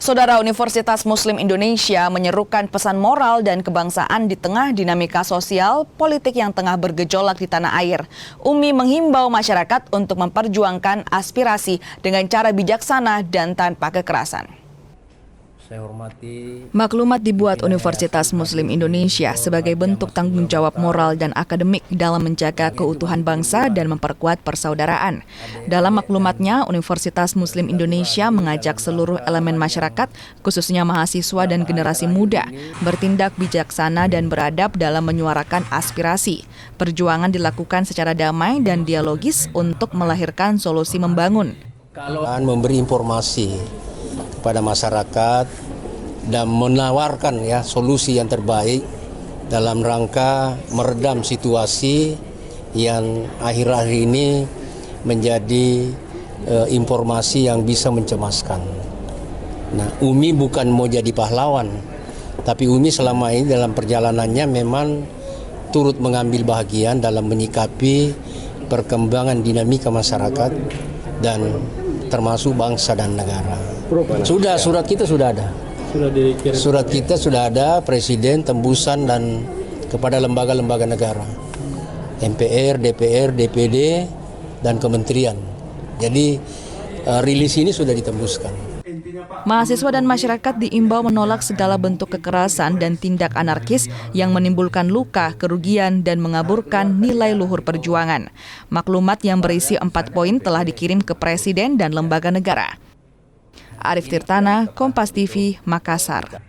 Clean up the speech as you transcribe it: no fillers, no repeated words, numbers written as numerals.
Saudara, Universitas Muslim Indonesia menyerukan pesan moral dan kebangsaan di tengah dinamika sosial politik yang tengah bergejolak di tanah air. UMI menghimbau masyarakat untuk memperjuangkan aspirasi dengan cara bijaksana dan tanpa kekerasan. Maklumat dibuat Universitas Muslim Indonesia sebagai bentuk tanggung jawab moral dan akademik dalam menjaga keutuhan bangsa dan memperkuat persaudaraan. Dalam maklumatnya, Universitas Muslim Indonesia mengajak seluruh elemen masyarakat, khususnya mahasiswa dan generasi muda, bertindak bijaksana dan beradab dalam menyuarakan aspirasi. Perjuangan dilakukan secara damai dan dialogis untuk melahirkan solusi membangun. Memberi informasi kepada masyarakat dan menawarkan solusi yang terbaik dalam rangka meredam situasi yang akhir-akhir ini menjadi informasi yang bisa mencemaskan. Nah, UMI bukan mau jadi pahlawan, tapi UMI selama ini dalam perjalanannya memang turut mengambil bahagian dalam menyikapi perkembangan dinamika masyarakat dan termasuk bangsa dan negara. Sudah, surat kita sudah ada. Surat kita sudah ada, Presiden, tembusan dan kepada lembaga-lembaga negara, MPR, DPR, DPD, dan Kementerian. Jadi rilis ini sudah ditembuskan. Mahasiswa dan masyarakat diimbau menolak segala bentuk kekerasan dan tindak anarkis yang menimbulkan luka, kerugian, dan mengaburkan nilai luhur perjuangan. Maklumat yang berisi 4 poin telah dikirim ke Presiden dan lembaga negara. Arif Tirtana, Kompas TV, Makassar.